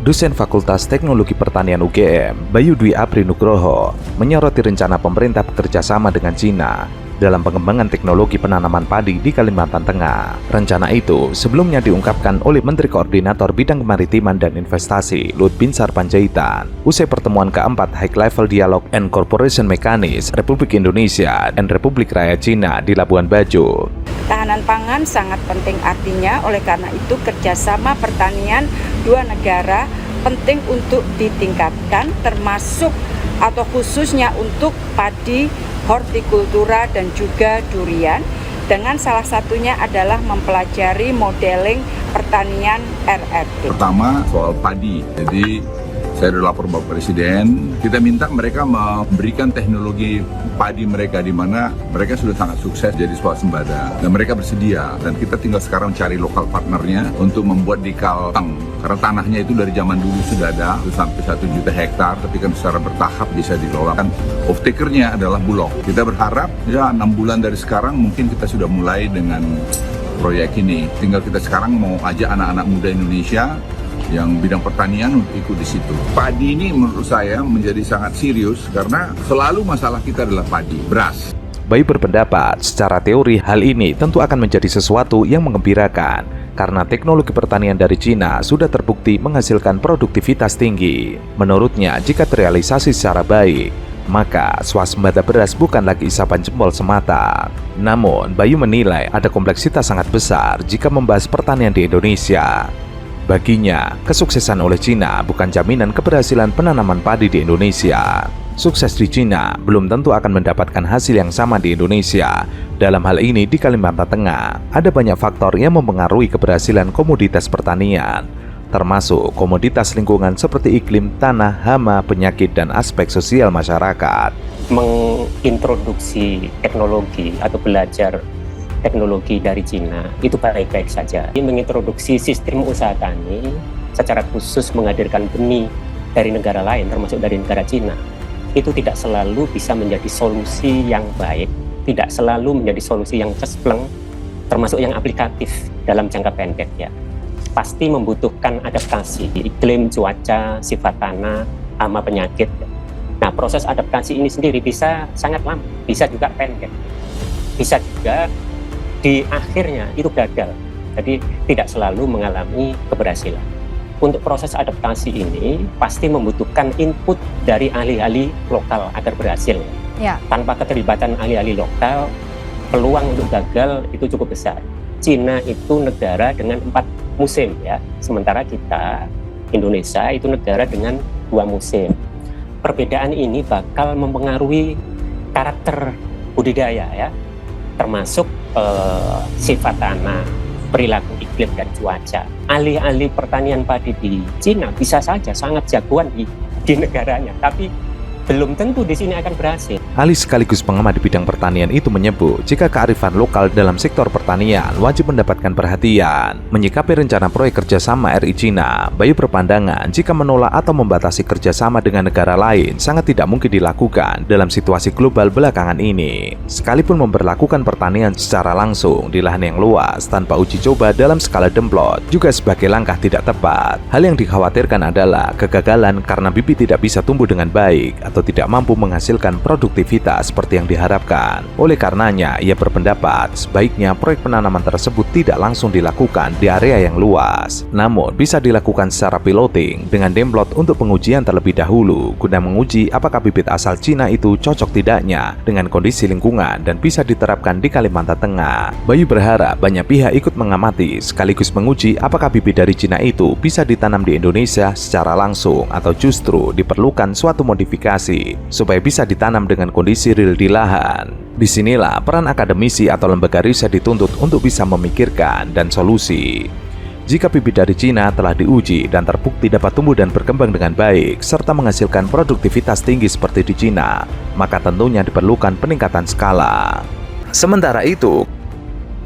dosen Fakultas Teknologi Pertanian UGM, Bayu Dwi Apri Nugroho, menyoroti rencana pemerintah bekerja sama dengan Cina dalam pengembangan teknologi penanaman padi di Kalimantan Tengah. Rencana itu sebelumnya diungkapkan oleh Menteri Koordinator Bidang Kemaritiman dan Investasi Luhut Binsar Panjaitan usai pertemuan keempat High Level Dialogue and Cooperation Mechanism Republik Indonesia dan Republik Rakyat Cina di Labuan Bajo. Tahanan pangan sangat penting, artinya oleh karena itu kerjasama pertanian dua negara penting untuk ditingkatkan, termasuk atau khususnya untuk padi, hortikultura dan juga durian, dengan salah satunya adalah mempelajari modeling pertanian RRD. Pertama soal padi, jadi saya sudah lapor Bapak Presiden, kita minta mereka memberikan teknologi padi mereka di mana mereka sudah sangat sukses jadi swasembada dan mereka bersedia, dan kita tinggal sekarang cari lokal partnernya untuk membuat di Kalteng karena tanahnya itu dari zaman dulu sudah ada itu sampai 1 juta hektar, tapi kan secara bertahap bisa dikelola. Kan off takernya adalah Bulog. Kita berharap ya 6 bulan dari sekarang mungkin kita sudah mulai dengan proyek ini. Tinggal kita sekarang mau ajak anak-anak muda Indonesia yang bidang pertanian untuk ikut di situ. Padi ini menurut saya menjadi sangat serius karena selalu masalah kita adalah padi, beras. Bayu berpendapat, secara teori hal ini tentu akan menjadi sesuatu yang menggembirakan karena teknologi pertanian dari Cina sudah terbukti menghasilkan produktivitas tinggi. Menurutnya, jika terrealisasi secara baik, maka swasembada beras bukan lagi isapan jempol semata. Namun, Bayu menilai ada kompleksitas sangat besar jika membahas pertanian di Indonesia. Baginya, kesuksesan oleh Cina bukan jaminan keberhasilan penanaman padi di Indonesia. Sukses di Cina belum tentu akan mendapatkan hasil yang sama di Indonesia. Dalam hal ini di Kalimantan Tengah, ada banyak faktor yang mempengaruhi keberhasilan komoditas pertanian, termasuk komoditas lingkungan seperti iklim, tanah, hama, penyakit, dan aspek sosial masyarakat. Mengintroduksi teknologi atau belajar teknologi dari Cina itu baik-baik saja. Mengintroduksi sistem usaha tani secara khusus menghadirkan benih dari negara lain termasuk dari negara Cina itu tidak selalu bisa menjadi solusi yang baik, tidak selalu menjadi solusi yang cespleng, termasuk yang aplikatif dalam jangka pendek ya. Pasti membutuhkan adaptasi iklim, cuaca, sifat tanah, hama, penyakit. Nah, proses adaptasi ini sendiri bisa sangat lama, bisa juga pendek, bisa juga di akhirnya itu gagal, jadi tidak selalu mengalami keberhasilan. Untuk proses adaptasi ini pasti membutuhkan input dari ahli-ahli lokal agar berhasil. Ya. Tanpa keterlibatan ahli-ahli lokal, peluang untuk gagal itu cukup besar. Cina itu negara dengan 4 musim ya, sementara kita Indonesia itu negara dengan 2 musim. Perbedaan ini bakal mempengaruhi karakter budidaya ya, termasuk sifat tanah, perilaku iklim dan cuaca. Ahli-ahli pertanian padi di Cina bisa saja sangat jagoan di negaranya, tapi belum tentu di sini akan berhasil. Ahli sekaligus pengamat di bidang pertanian itu menyebut jika kearifan lokal dalam sektor pertanian wajib mendapatkan perhatian. Menyikapi rencana proyek kerjasama RI Cina, Bayu berpandangan jika menolak atau membatasi kerjasama dengan negara lain sangat tidak mungkin dilakukan dalam situasi global belakangan ini. Sekalipun memperlakukan pertanian secara langsung di lahan yang luas tanpa uji coba dalam skala demplot juga sebagai langkah tidak tepat. Hal yang dikhawatirkan adalah kegagalan karena bibit tidak bisa tumbuh dengan baik atau tidak mampu menghasilkan produktivitas seperti yang diharapkan. Oleh karenanya, ia berpendapat sebaiknya proyek penanaman tersebut tidak langsung dilakukan di area yang luas, namun bisa dilakukan secara piloting dengan demplot untuk pengujian terlebih dahulu guna menguji apakah bibit asal Cina itu cocok tidaknya dengan kondisi lingkungan dan bisa diterapkan di Kalimantan Tengah. Bayu berharap banyak pihak ikut mengamati sekaligus menguji apakah bibit dari Cina itu bisa ditanam di Indonesia secara langsung atau justru diperlukan suatu modifikasi supaya bisa ditanam dengan kondisi real di lahan. Disinilah peran akademisi atau lembaga riset dituntut untuk bisa memikirkan dan solusi. Jika bibit dari Cina telah diuji dan terbukti dapat tumbuh dan berkembang dengan baik serta menghasilkan produktivitas tinggi seperti di Cina, maka tentunya diperlukan peningkatan skala. Sementara itu,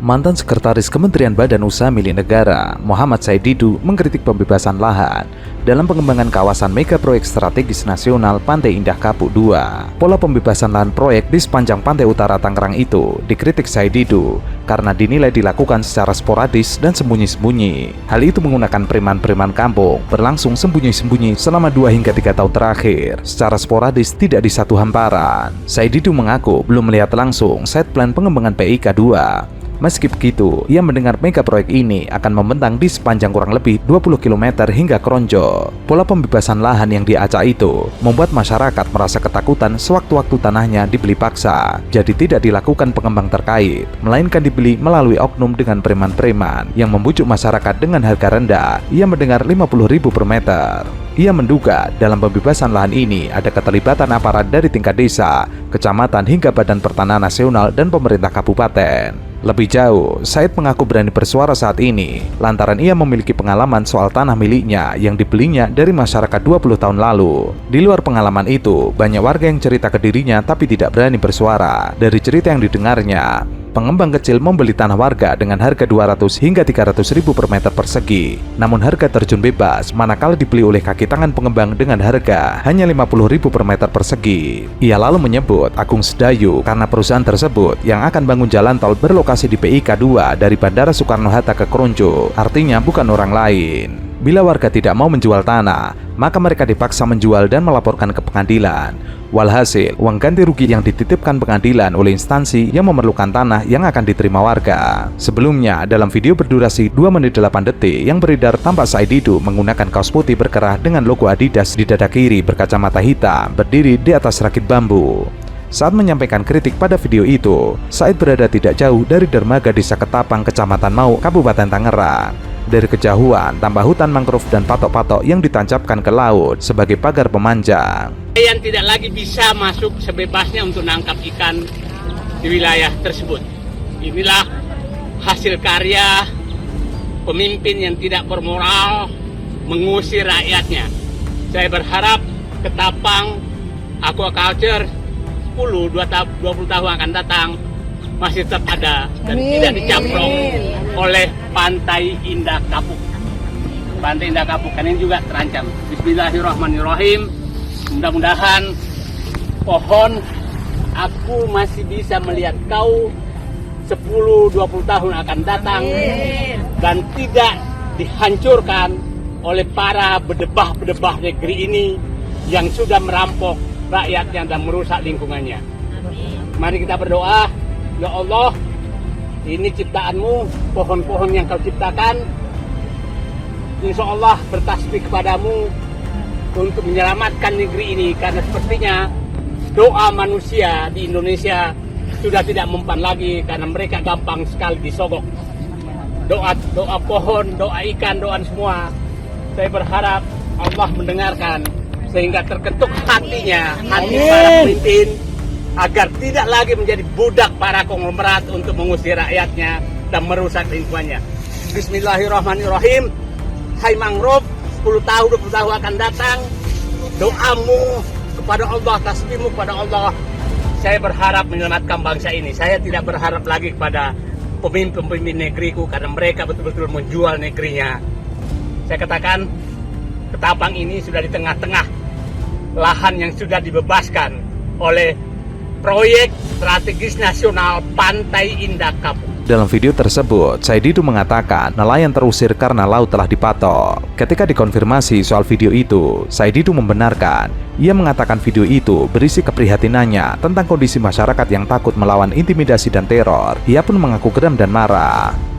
Mantan Sekretaris Kementerian Badan Usaha Milik Negara, Muhammad Said Didu, mengkritik pembebasan lahan dalam pengembangan kawasan mega proyek strategis nasional Pantai Indah Kapuk II. Pola pembebasan lahan proyek di sepanjang pantai utara Tangerang itu dikritik Said Didu karena dinilai dilakukan secara sporadis dan sembunyi-sembunyi. Hal itu menggunakan preman-preman kampung berlangsung sembunyi-sembunyi selama 2 hingga 3 tahun terakhir, secara sporadis tidak di satu hamparan. Said Didu mengaku belum melihat langsung site plan pengembangan PIK 2. Meski begitu, ia mendengar mega proyek ini akan membentang di sepanjang kurang lebih 20 km hingga Kronjo. Pola pembebasan lahan yang diacak itu membuat masyarakat merasa ketakutan sewaktu-waktu tanahnya dibeli paksa. Jadi tidak dilakukan pengembang terkait, melainkan dibeli melalui oknum dengan preman-preman yang membujuk masyarakat dengan harga rendah. Ia mendengar 50.000 per meter. Ia menduga dalam pembebasan lahan ini ada keterlibatan aparat dari tingkat desa, kecamatan hingga Badan Pertanahan Nasional dan pemerintah kabupaten. Lebih jauh, Said mengaku berani bersuara saat ini lantaran ia memiliki pengalaman soal tanah miliknya yang dibelinya dari masyarakat 20 tahun lalu. Di luar pengalaman itu, banyak warga yang cerita ke dirinya tapi tidak berani bersuara. Dari cerita yang didengarnya, pengembang kecil membeli tanah warga dengan harga 200 hingga 300 ribu per meter persegi. Namun harga terjun bebas manakala dibeli oleh kaki tangan pengembang dengan harga hanya 50 ribu per meter persegi. Ia lalu menyebut Agung Sedayu karena perusahaan tersebut yang akan bangun jalan tol berlokasi di PIK 2 dari Bandara Soekarno-Hatta ke Kronjo, artinya bukan orang lain. Bila warga tidak mau menjual tanah, maka mereka dipaksa menjual dan melaporkan ke pengadilan. Walhasil, uang ganti rugi yang dititipkan pengadilan oleh instansi yang memerlukan tanah yang akan diterima warga. Sebelumnya, dalam video berdurasi 2 menit 8 detik yang beredar, tampak Said Didu menggunakan kaos putih berkerah dengan logo Adidas di dada kiri, berkacamata hitam, berdiri di atas rakit bambu. Saat menyampaikan kritik pada video itu, Said berada tidak jauh dari dermaga Desa Ketapang, Kecamatan Mau, Kabupaten Tangerang. Dari kejauhan, tambah hutan mangrove dan patok-patok yang ditancapkan ke laut sebagai pagar pemanjang. Yang tidak lagi bisa masuk sebebasnya untuk menangkap ikan di wilayah tersebut. Inilah hasil karya pemimpin yang tidak bermoral mengusir rakyatnya. Saya berharap Ketapang aquaculture 20 tahun akan datang masih tetap ada dan tidak dicamplok oleh Pantai Indah Kapuk. Pantai Indah Kapuk kan ini juga terancam. Bismillahirrahmanirrahim. Mudah-mudahan pohon aku masih bisa melihat kau 10-20 tahun akan datang dan tidak dihancurkan oleh para bedebah-bedebah negeri ini yang sudah merampok rakyatnya dan merusak lingkungannya. Mari kita berdoa, ya Allah, ini ciptaanmu, pohon-pohon yang kau ciptakan, insya Allah bertasbih kepadamu untuk menyelamatkan negeri ini, karena sepertinya doa manusia di Indonesia sudah tidak mempan lagi karena mereka gampang sekali disogok. Doa pohon, doa ikan, doa semua. Saya berharap Allah mendengarkan sehingga terketuk hatinya, hati para pemimpin, agar tidak lagi menjadi budak para konglomerat untuk mengusir rakyatnya dan merusak lingkungannya. Bismillahirrahmanirrahim. Hai mangrove, 10 tahun, 20 tahun akan datang, doamu kepada Allah, tasbihmu kepada Allah. Saya berharap menyelamatkan bangsa ini. Saya tidak berharap lagi kepada pemimpin-pemimpin negeriku karena mereka betul-betul menjual negerinya. Saya katakan, Ketapang ini sudah di tengah-tengah lahan yang sudah dibebaskan oleh proyek strategis nasional Pantai Indah Kapuk. Dalam video tersebut, Said Didu mengatakan nelayan terusir karena laut telah dipatok. Ketika dikonfirmasi soal video itu, Said Didu membenarkan. Ia mengatakan video itu berisi keprihatinannya tentang kondisi masyarakat yang takut melawan intimidasi dan teror. Ia pun mengaku geram dan marah.